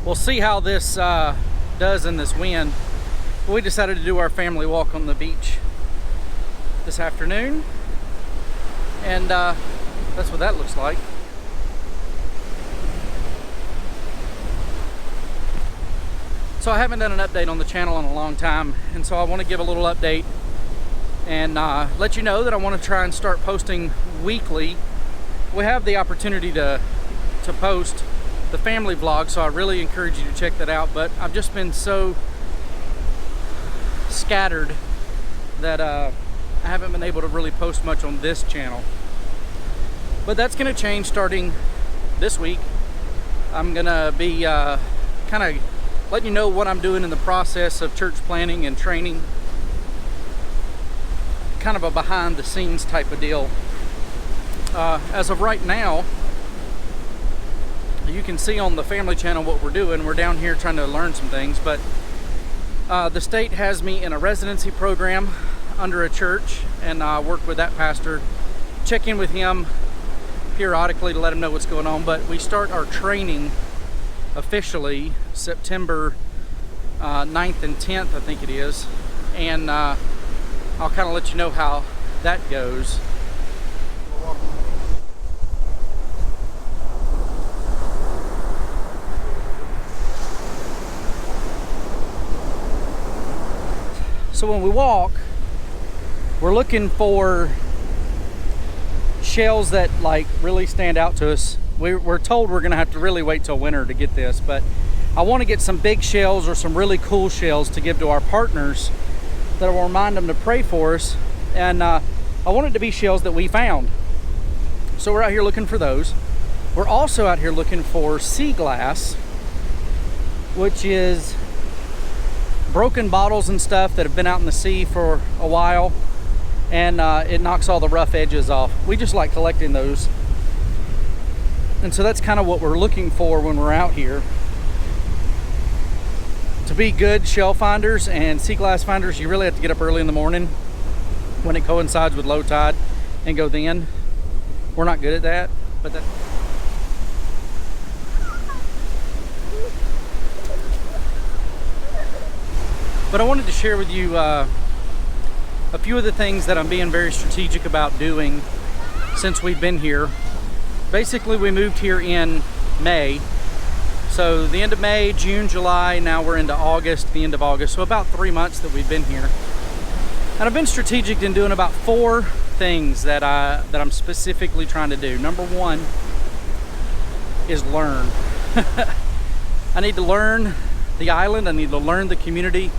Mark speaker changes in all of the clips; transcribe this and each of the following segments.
Speaker 1: We'll see how this does in this wind. We decided to do our family walk on the beach this afternoon, and that's what that looks like. So I haven't done an update on the channel in a long time, and so I want to give a little update and let you know that I want to try and start posting weekly. We have the opportunity to post the family vlog, so I really encourage you to check that out, but I've just been so scattered that I haven't been able to really post much on this channel. But that's going to change starting this week. I'm going to be kind of letting you know what I'm doing in the process of church planning and training. Kind of a behind the scenes type of deal. As of right now, you can see on the family channel what we're doing. We're down here trying to learn some things, but the state has me in a residency program under a church, and I work with that pastor, check in with him periodically to let him know what's going on. But we start our training officially September 9th and 10th, I think it is, and I'll kind of let you know how that goes. So when we walk, we're looking for shells that like really stand out to us. We're told we're gonna have to really wait till winter to get this, but I want to get some big shells or some really cool shells to give to our partners that will remind them to pray for us. And I want it to be shells that we found. So we're out here looking for those. We're also out here looking for sea glass, which is broken bottles and stuff that have been out in the sea for a while, and it knocks all the rough edges off. We just like collecting those. And so that's kind of what we're looking for when we're out here. To be good shell finders and sea glass finders, you really have to get up early in the morning when it coincides with low tide and go then. We're not good at that, but that. But I wanted to share with you a few of the things that I'm being very strategic about doing since we've been here. Basically, we moved here in May. So the end of May, June, July, now we're into August, the end of August. So about 3 months that we've been here. And I've been strategic in doing about 4 things that I'm specifically trying to do. Number one is learn. I need to learn the island. I need to learn the community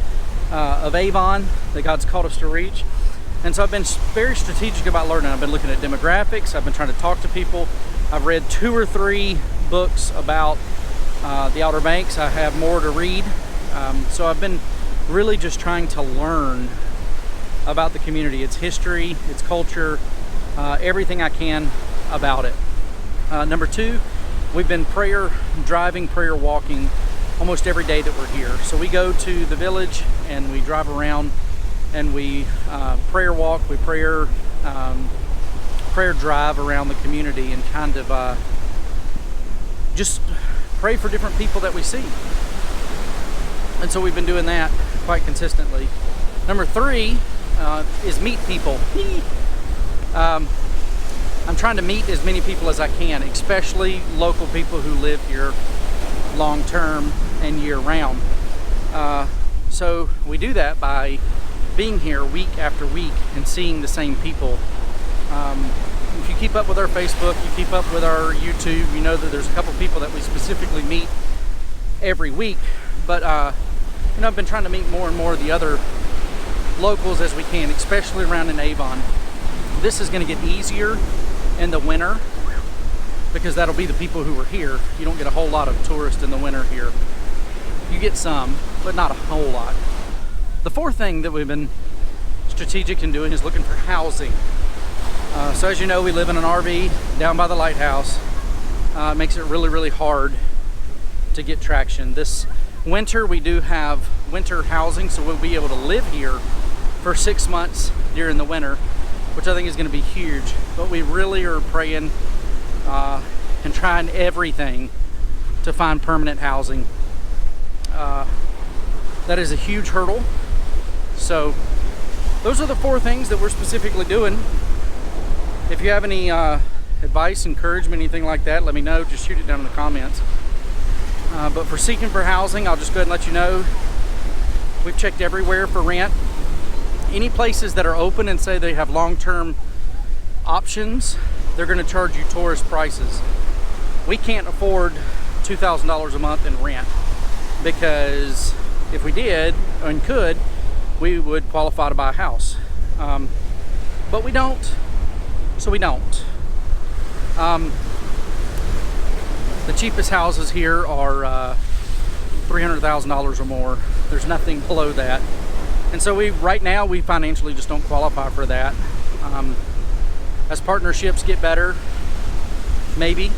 Speaker 1: of Avon that God's called us to reach. And so I've been very strategic about learning. I've been looking at demographics. I've been trying to talk to people. I've read 2 or 3 books about the Outer Banks. I have more to read. So I've been really just trying to learn about the community, its history, its culture, everything I can about it. Number 2, we've been prayer driving, prayer walking almost every day that we're here. So we go to the village and we drive around and we prayer walk, we prayer drive around the community and kind of just pray for different people that we see. And so we've been doing that quite consistently. Number 3 is meet people. I'm trying to meet as many people as I can, especially local people who live here long term and year round. So we do that by being here week after week and seeing the same people. If you keep up with our Facebook, you keep up with our YouTube, you know that there's a couple people that we specifically meet every week. But you know, I've been trying to meet more and more of the other locals as we can, especially around in Avon. This is going to get easier in the winter because that'll be the people who are here. You don't get a whole lot of tourists in the winter here. You get some, but not a whole lot. The 4th thing that we've been strategic in doing is looking for housing. So as you know, we live in an RV down by the lighthouse. It makes it really, really hard to get traction. This winter we do have winter housing, so we'll be able to live here for 6 months during the winter, which I think is going to be huge. But we really are praying and trying everything to find permanent housing. that is a huge hurdle. So those are the 4 things that we're specifically doing. If you have any advice, encouragement, anything like that, let me know. Just shoot it down in the comments. But for seeking for housing, I'll just go ahead and let you know, we've checked everywhere for rent. Any places that are open and say they have long-term options, they're going to charge you tourist prices. We can't afford $2,000 a month in rent, because if we did and could, we would qualify to buy a house. But we don't, so we don't. The cheapest houses here are $300,000 or more. There's nothing below that. And so right now we financially just don't qualify for that. As partnerships get better, maybe.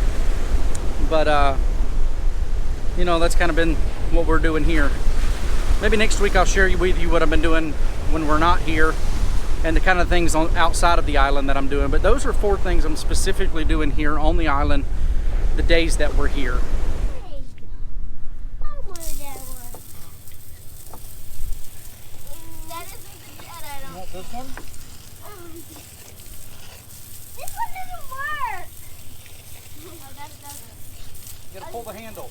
Speaker 1: But you know, that's kind of been what we're doing here. Maybe next week I'll share with you what I've been doing when we're not here, and the kind of things outside of the island that I'm doing. But those are 4 things I'm specifically doing here on the island the days that we're here. This one?
Speaker 2: This one doesn't work. No, that doesn't.
Speaker 1: You gotta pull the handle.